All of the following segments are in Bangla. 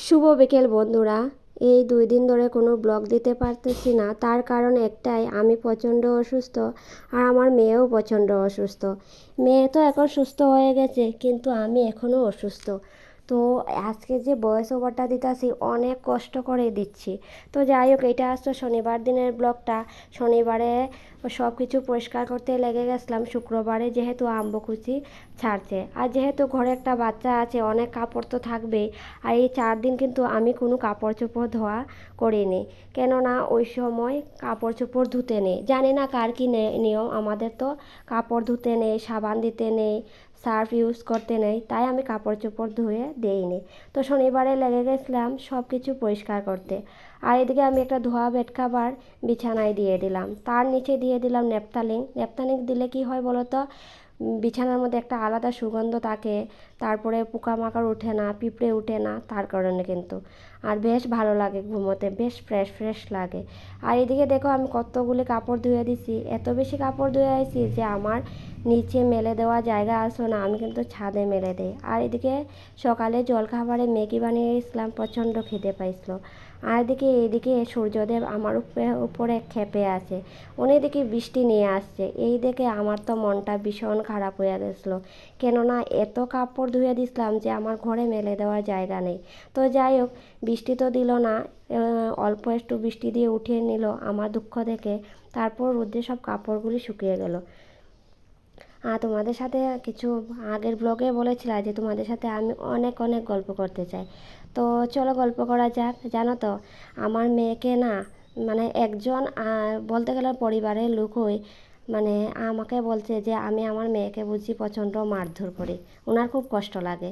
শুভ বিকেল বন্ধুরা। এই 2 দিন ধরে কোনো ব্লগ দিতে পারতেছি না, তার কারণ একটাই, আমি প্রচণ্ড অসুস্থ আর আমার মেয়েও প্রচণ্ড অসুস্থ। মেয়ে তো এখন সুস্থ হয়ে গেছে, কিন্তু আমি এখনও অসুস্থ। তো আজকে যে ভয়েস ওভারটা দিতেছি অনেক কষ্ট করে দিচ্ছি। তো যাই হোক, এটা আসতো শনিবার দিনের ব্লগটা। শনিবারে সব কিছু পরিষ্কার করতে লেগে গেছিলাম, শুক্রবারে যেহেতু আম্বকুচি ছাড়ছে, আর যেহেতু ঘরে একটা বাচ্চা আছে অনেক কাপড় তো থাকবেই। আর এই 4 দিন কিন্তু আমি কোনো কাপড় চোপড় ধোয়া করিনি, কেননা ওই সময় কাপড় চোপড় ধুতে নেই। জানি না কার কী নিয়ম, আমাদের তো কাপড় ধুতে নেই, সাবান দিতে নেই, সার্ফ ইউজ করতে নেই, তাই আমি কাপড় চোপড় ধুয়ে দেইনি। তো শনিবারে লেগে গেছিলাম সব কিছু পরিষ্কার করতে। আর এদিকে আমি একটা ধোয়া বেড কাভার বিছানায় দিয়ে দিলাম, তার নিচে দিয়ে দিলাম নেপথালিন। নেপথালিন দিলে কি হয় বলো তো, বিছানার মধ্যে একটা আলাদা সুগন্ধ থাকে, তারপরে পোকামাকড় ওঠে না, পিঁপড়ে ওঠে না, তার কারণে কিন্তু। আর বেশ ভালো লাগে ঘুমোতে, বেশ ফ্রেশ ফ্রেশ লাগে। আর এদিকে দেখো আমি কতগুলি কাপড় ধুয়ে দিছি, এত বেশি কাপড় ধুয়ে আইছি যে আমার নিচে মেলে দেওয়া জায়গা আসো না, আমি কিন্তু ছাদে মেলে দিই। আর এদিকে সকালে জলখাবারে ম্যাগি বানিয়ে গেছিলাম, প্রচণ্ড খিদে পাইছিল। আর এদিকে সূর্যদেব আমার উপরে ক্ষেপে আছে, উনি দেখি বৃষ্টি নিয়ে আসছে। এই দেখে আমার তো মনটা ভীষণ খারাপ হয়ে গেছিলো, কেননা এত কাপড় ধুয়ে দিছিলাম যে আমার ঘরে মেলে দেওয়ার জায়গা নেই। তো যাই হোক, বৃষ্টি তো দিল না, অল্প একটু বৃষ্টি দিয়ে উঠিয়ে নিল আমার দুঃখ দেখে। তারপর রোদে সব কাপড়গুলি শুকিয়ে গেল। তোমাদের সাথে কিছু আগের ব্লগে বলেছিলাম যে তোমাদের সাথে আমি অনেক অনেক গল্প করতে চাই। তো চলো গল্প করা যাক। জানো তো, আমার মেয়েকে না, মানে একজন বলতে গেলে পরিবারের লোকই মানে আমাকে বলছে যে আমি আমার মেয়েকে বুঝি প্রচণ্ড মারধর করি, ওনার খুব কষ্ট লাগে।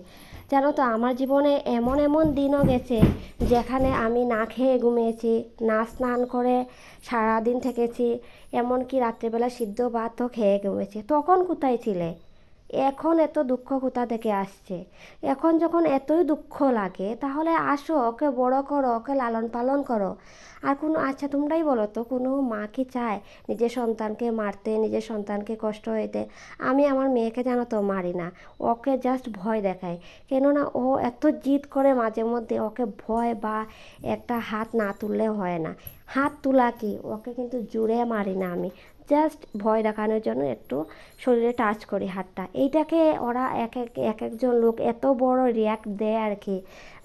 জানো তো, আমার জীবনে এমন এমন দিনও গেছে যেখানে আমি না খেয়ে ঘুমিয়েছি, না স্নান করে সারাদিন থেকেছি, এমনকি রাত্রিবেলা সিদ্ধ ভাতও খেয়ে ঘুমিয়েছি। তখন কোথায় ছিলে? এখন এত দুঃখ কোথা থেকে আসছে? এখন যখন এতই দুঃখ লাগে, তাহলে আসো, ওকে বড় করো, ওকে লালন পালন করো। আর কোনো, আচ্ছা তোমরাই বলো তো, কোনো মা কি চায় নিজের সন্তানকে মারতে, নিজের সন্তানকে কষ্ট হইতে? আমি আমার মেয়েকে জানো তো মারি না, ওকে জাস্ট ভয় দেখাই। কেননা ও এত জিদ করে মাঝে মধ্যে, ওকে ভয় বা একটা হাত না তুললে হয় না। হাত তোলা কি, ওকে কিন্তু জুড়ে মারি না আমি, জাস্ট ভয় দেখানোর জন্য একটু শরীরে টাচ করি হাতটা। এইটাকে ওরা এক একজন লোক এত বড় রিয়াক্ট দেয় আর কি,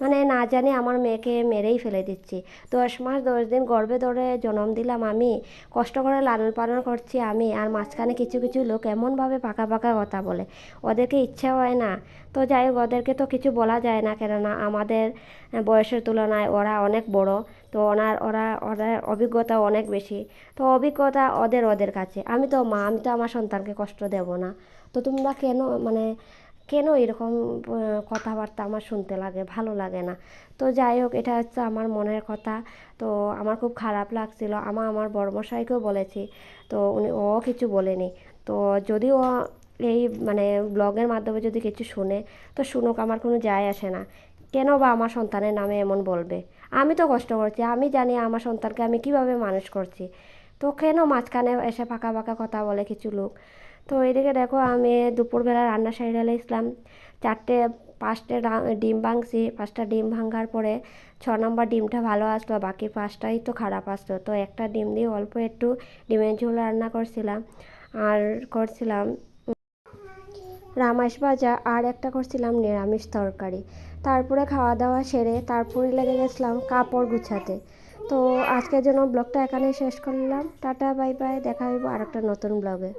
মানে না জানি আমার মেয়েকে মেরেই ফেলে দিচ্ছি। 10 মাস 10 দিন গর্ভে ধরে জন্ম দিলাম আমি, কষ্ট করে লালন পালন করছি আমি, আর মাঝখানে কিছু কিছু লোক এমনভাবে পাকা পাকা কথা বলে, ওদেরকে ইচ্ছা হয় না। তো যাই হোক, ওদেরকে তো কিছু বলা যায় না, কেননা আমাদের বয়সের তুলনায় ওরা অনেক বড়। তো ওরা অভিজ্ঞতা অনেক বেশি। তো অভিজ্ঞতা ওদের কাছে, আমি তো মা, আমি তো আমার সন্তানকে কষ্ট দেব না। তো তোমরা কেন, মানে কেন এরকম কথাবার্তা আমার শুনতে লাগে, ভালো লাগে না। তো যাই হোক, এটা হচ্ছে আমার মনের কথা। তো আমার খুব খারাপ লাগছিল, আমার বড়মশাইকেও বলেছি, তো ও কিছু বলেনি। তো যদিও এই মানে ব্লগের মাধ্যমে যদি কিছু শুনে, তো শুনুক, আমার কোনো যায় আসে না। কেন বা আমার সন্তানের নামে এমন বলবে? আমি তো কষ্ট করছি, আমি জানি আমার সন্তানকে আমি কিভাবে মানুষ করছি। তো কেন মাঝখানে এসে ফাঁকা ফাঁকা কথা বলে কিছু লোক? তো এদিকে দেখো, আমি দুপুরবেলা রান্না সাইডালে ইসলাম, 4-5টে ডিম ভাঙছি। 5টা ডিম ভাঙার পরে 6 নম্বর ডিমটা ভালো আসলো, বাকি 5টাই তো খারাপ আসলো। তো একটা ডিম দিয়ে অল্প একটু ডিমের ঝোল রান্না করছিলাম, আর করছিলাম রামাস ভাজা, আর একটা করছিলাম নিরামিষ তরকারি। তারপরে খাওয়া দাওয়া সেরে তারপরে লেগে গেছিলাম কাপড় গুছাতে। তো আজকের জন্য ব্লগটা এখানেই শেষ করলাম। টাটা, বাই বাই, দেখা হইব আর একটা নতুন ব্লগে।